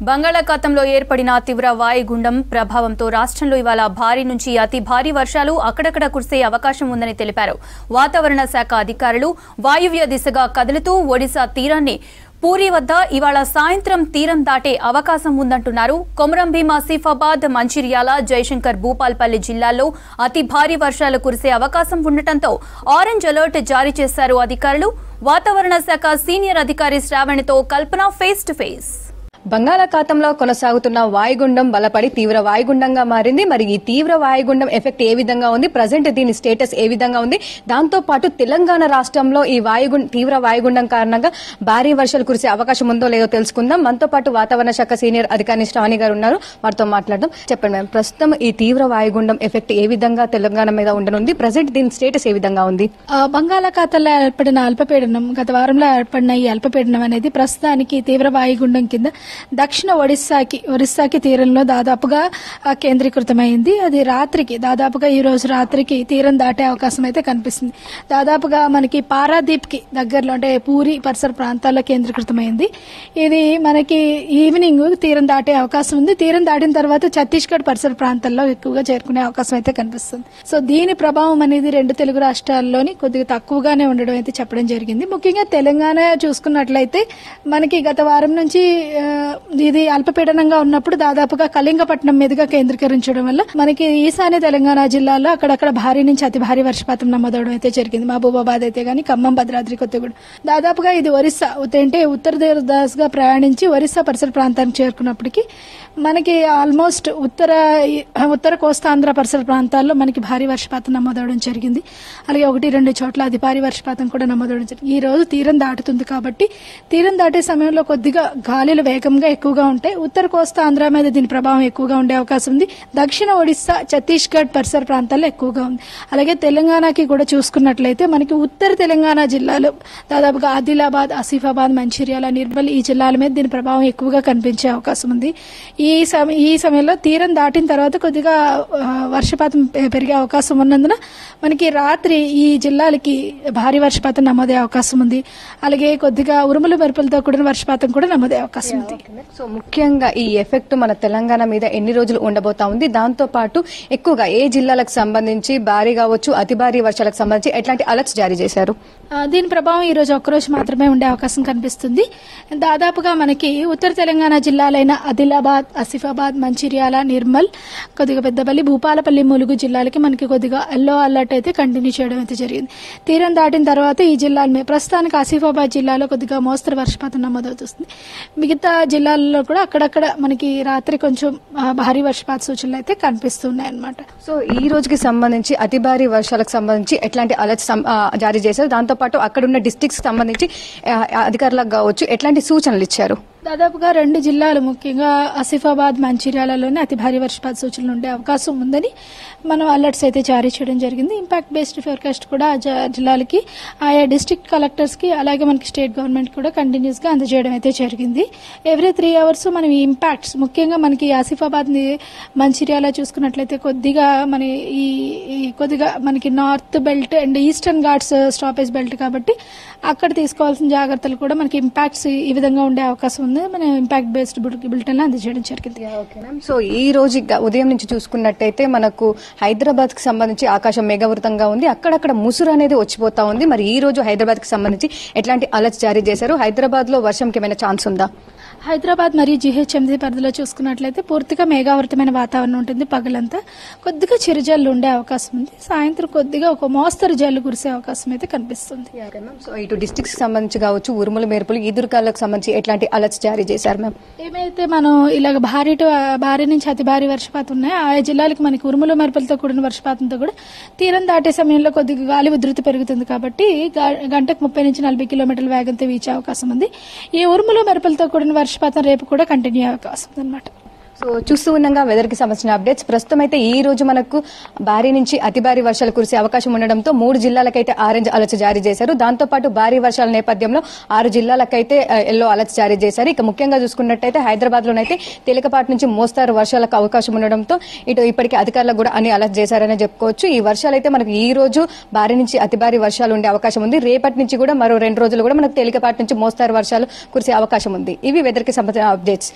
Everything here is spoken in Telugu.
బంగాళాఖాతంలో ఏర్పడిన తీవ్ర వాయుగుండం ప్రభావంతో రాష్ట్రంలో ఇవాళ భారీ నుంచి అతి భారీ వర్షాలు అక్కడక్కడ కురిసే అవకాశం ఉందని తెలిపారు. వాతావరణ శాఖ అధికారులు వాయువ్య దిశగా కదులుతూ ఒడిశా తీరాన్ని పూరి వద్ద ఇవాళ సాయంత్రం తీరం దాటే అవకాశం ఉందంటున్నారు. కొమరం భీం, ఆసిఫాబాద్, మంచిర్యాల, జయశంకర్, భూపాల్పల్లి జిల్లాల్లో అతి భారీ వర్షాలు కురిసే అవకాశం ఉండటంతో ఆరెంజ్ అలర్ట్ జారీ చేశారు అధికారులు. వాతావరణ శాఖ సీనియర్ అధికారి శ్రావణితో కల్పన ఫేస్ టు ఫేస్. బంగాళాఖాతంలో కొనసాగుతున్న వాయుగుండం బలపడి తీవ్ర వాయుగుండంగా మారింది. మరి ఈ తీవ్ర వాయుగుండం ఎఫెక్ట్ ఏ విధంగా ఉంది, ప్రజెంట్ దీని స్టేటస్ ఏ విధంగా ఉంది, దాంతో పాటు తెలంగాణ రాష్ట్రంలో ఈ తీవ్ర వాయుగుండం కారణంగా భారీ వర్షాలు కురిసే అవకాశం ఉందో లేదో తెలుసుకుందాం. మనతో పాటు వాతావరణ శాఖ సీనియర్ అధికారి శ్రావణి గారు ఉన్నారు, వారితో మాట్లాడదాం. చెప్పండి మేడం, ప్రస్తుతం ఈ తీవ్ర వాయుగుండం ఎఫెక్ట్ ఏ విధంగా తెలంగాణ మీద ఉండనుంది, ప్రజెంట్ దీని స్టేటస్ ఏ విధంగా ఉంది? బంగాళాఖాతంలో ఏర్పడిన అల్పపీడనం, గత వారంలో ఏర్పడిన ఈ అల్పపీడనం అనేది ప్రస్తుతానికి తీవ్ర వాయుగుండం కింద దక్షిణ ఒరిస్సాకి తీరంలో దాదాపుగా కేంద్రీకృతమైంది. అది దాదాపుగా ఈ రోజు రాత్రికి తీరం దాటే అవకాశం అయితే కనిపిస్తుంది. దాదాపుగా మనకి పారాదీప్ కి దగ్గరలో అంటే పూరి పరిసర ప్రాంతాల్లో కేంద్రీకృతమైంది. ఇది మనకి ఈవినింగ్ తీరం దాటే అవకాశం ఉంది. తీరం దాటిన తర్వాత ఛత్తీస్గఢ్ పరిసర ప్రాంతాల్లో ఎక్కువగా చేరుకునే అవకాశం అయితే కనిపిస్తుంది. సో దీని ప్రభావం అనేది రెండు తెలుగు రాష్ట్రాల్లోని కొద్దిగా తక్కువగానే ఉండడం అయితే చెప్పడం జరిగింది. ముఖ్యంగా తెలంగాణ చూసుకున్నట్లయితే మనకి గత వారం నుంచి ఇది అల్పపీడనంగా ఉన్నప్పుడు దాదాపుగా కళింగపట్నం మీదుగా కేంద్రీకరించడం వల్ల మనకి ఈశాన్య తెలంగాణ జిల్లాలో అక్కడక్కడ భారీ నుంచి అతి భారీ వర్షపాతం నమోదవడం అయితే జరిగింది. మహబూబాబాద్ అయితే గానీ, ఖమ్మం, భద్రాద్రి కొత్తగూడెం, దాదాపుగా ఇది ఒరిస్సా అంటే ఉత్తర దిశగా ప్రయాణించి ఒరిస్సా పరిసర ప్రాంతానికి చేరుకున్నప్పటికీ మనకి ఆల్మోస్ట్ ఉత్తర కోస్తాంధ్ర పరిసర ప్రాంతాల్లో మనకి భారీ వర్షపాతం నమోదవడం జరిగింది. అలాగే 1-2 చోట్ల అతి భారీ వర్షపాతం కూడా నమోదవడం జరిగింది. ఈ రోజు తీరం దాటుతుంది కాబట్టి తీరం దాటే సమయంలో కొద్దిగా గాలులు వేగంగా ఎక్కువగా ఉంటాయి. ఉత్తర కోస్తాంధ్ర మీద దీని ప్రభావం ఎక్కువగా ఉండే అవకాశం ఉంది. దక్షిణ ఒడిశా, ఛత్తీస్గఢ్ పరిసర ప్రాంతాల్లో ఎక్కువగా ఉంది. అలాగే తెలంగాణకి కూడా చూసుకున్నట్లయితే మనకి ఉత్తర తెలంగాణ జిల్లాలో దాదాపుగా ఆదిలాబాద్, ఆసిఫాబాద్, మంచిర్యాల, నిర్మల్ ఈ జిల్లాల మీద దీని ప్రభావం ఎక్కువగా కనిపించే అవకాశం ఉంది. ఈ సమయంలో తీరం దాటిన తర్వాత కొద్దిగా వర్షపాతం పెరిగే అవకాశం ఉన్నందున మనకి రాత్రి ఈ జిల్లాలకి భారీ వర్షపాతం నమోదే అవకాశం ఉంది. అలాగే కొద్దిగా ఉరుముల మెరుపులతో కూడిన వర్షపాతం కూడా నమోదే అవకాశం ఉంది. సో ముఖ్యంగా ఈ ఎఫెక్ట్ మన తెలంగాణ మీద ఎన్ని రోజులు ఉండబోతా ఉంది, దాంతో పాటు ఎక్కువగా ఏ జిల్లాలకు సంబంధించి భారీ కావచ్చు, అతి భారీ వర్షాలకు సంబంధించి ఎట్లాంటి అలర్ట్స్ జారీ చేశారు? దీని ప్రభావం ఈ రోజు ఒక్కరోజు మాత్రమే ఉండే అవకాశం కనిపిస్తుంది. దాదాపుగా మనకి ఉత్తర తెలంగాణ జిల్లాలైన ఆదిలాబాద్, ఆసిఫాబాద్, మంచిర్యాల, నిర్మల్, కొద్దిగా పెద్దపల్లి, భూపాలపల్లి, ములుగు జిల్లాలకి మనకి కొద్దిగా ఎల్లో అలర్ట్ అయితే కంటిన్యూ చేయడం అయితే జరిగింది. తీరం దాటిన తర్వాత ఈ జిల్లాల ప్రస్తుతానికి ఆసిఫాబాద్ జిల్లాలో కొద్దిగా మోస్తరు వర్షపాతం నమోదవుతుంది. మిగతా జిల్లాల్లో కూడా అక్కడక్కడ మనకి రాత్రి కొంచెం భారీ వర్షపాత సూచనలు అయితే కనిపిస్తున్నాయి అన్నమాట. సో ఈ రోజుకి సంబంధించి అతి భారీ వర్షాలకు సంబంధించి ఎట్లాంటి అలర్ట్స్ జారీ చేశారు, దాంతో పాటు అక్కడ ఉన్న డిస్ట్రిక్ట్స్ సంబంధించి అధికారులకు కావచ్చు ఎట్లాంటి సూచనలు ఇచ్చారు? దాదాపుగా 2 జిల్లాలు ముఖ్యంగా ఆసిఫాబాద్, మంచిర్యాలలోనే అతి భారీ వర్షపాత సూచనలు ఉండే అవకాశం ఉందని మనం అలర్ట్స్ అయితే జారీ చేయడం జరిగింది. ఇంపాక్ట్ బేస్డ్ ఫోర్కాస్ట్ కూడా జిల్లాలకి, ఆయా డిస్ట్రిక్ట్ కలెక్టర్స్ కి, అలాగే మనకి స్టేట్ గవర్నమెంట్ కూడా కంటిన్యూస్ గా అందజేయడం అయితే జరిగింది. ఎవ్రీ 3 hours మనం ఈ ఇంపాక్ట్స్, ముఖ్యంగా మనకి ఆసిఫాబాద్, మంచిర్యాల చూసుకున్నట్లయితే కొద్దిగా కొద్దిగా మనకి north belt and eastern Ghats stoppage belt కాబట్టి అక్కడ తీసుకోవాల్సిన జాగ్రత్తలు కూడా మనకి ఇంపాక్ట్స్ ఈ విధంగా ఉండే అవకాశం ఉంది. మనం ఇంపాక్ట్ బేస్డ్ బులెటిన్ అందజేయడం జరిగింది. సో ఈ రోజు ఉదయం నుంచి చూసుకున్నట్టయితే మనకు హైదరాబాద్ కి సంబంధించి ఆకాశం మేఘావృతంగా ఉంది, అక్కడక్కడ ముసురు అనేది వచ్చిపోతా ఉంది. మరి ఈ రోజు హైదరాబాద్ కి సంబంధించి ఎట్లాంటి అలర్ట్స్ జారీ చేశారు? హైదరాబాద్ లో వర్షంకి ఏమైనా ఛాన్స్ ఉందా? హైదరాబాద్ మరియు జీహెచ్ఎంసీ పరిధిలో చూసుకున్నట్లయితే పూర్తిగా మేఘావృతమైన వాతావరణం ఉంటుంది. పగలంతా కొద్దిగా చిరుజల్లు ఉండే అవకాశం ఉంది. సాయంత్రం కొద్దిగా ఒక మోస్తరు జల్లు కురిసే అవకాశం అయితే కనిపిస్తుంది. సో ఇటు డిస్ట్రిక్ట్స్ సంబంధించి కావచ్చు, ఉరుములు మెరుపులు, ఈదురుగాలకు సంబంధించి ఎట్లాంటి అలర్ట్స్ జారీ చేశారు మ్యామ్? ఏమైతే మనం ఇలాగ భారీ నుంచి అతి భారీ వర్షపాతం ఉన్నాయో ఆయా జిల్లాలకు మనకి ఉరుములు మెరుపులతో కూడిన వర్షపాతంతో కూడా తీరం దాటే సమయంలో కొద్దిగా గాలి ఉధృతి పెరుగుతుంది కాబట్టి గంటకు 30 నుంచి 40 కిలోమీటర్ల వేగంతో వీచే అవకాశం ఉంది. ఈ ఉరుములు మెరుపులతో కూడిన వర్షపాతం రేపు కూడా కంటిన్యూ అయ్యే అవకాశం ఉందన్నమాట. సో చూస్తూ ఉండగా వెదర్ కి సంబంధించిన అప్డేట్స్. ప్రస్తుతం అయితే ఈ రోజు మనకు భారీ నుంచి అతి భారీ వర్షాలు కురిసే అవకాశం ఉండడంతో 3 జిల్లాలకైతే ఆరెంజ్ అలర్ట్ జారీ చేశారు. దాంతో పాటు భారీ వర్షాల నేపథ్యంలో 6 జిల్లాలకైతే ఎల్లో అలర్ట్ జారీ చేశారు. ఇక ముఖ్యంగా చూసుకున్నట్టయితే హైదరాబాద్ లోనైతే తేలికపాటి నుంచి మోస్తారు వర్షాలకు అవకాశం ఉండడంతో ఇప్పటికే అధికారులకు కూడా అన్ని అలర్ట్ చేశారని చెప్పుకోవచ్చు. ఈ వర్షాలు అయితే మనకు ఈ రోజు భారీ నుంచి అతి భారీ వర్షాలు ఉండే అవకాశం ఉంది. రేపటి నుంచి కూడా మరో 2 రోజులు కూడా మనకు తేలికపాటి నుంచి మోస్తారు వర్షాలు కురిసే అవకాశం ఉంది. ఇవి వెదర్ కి సంబంధించిన అప్డేట్స్.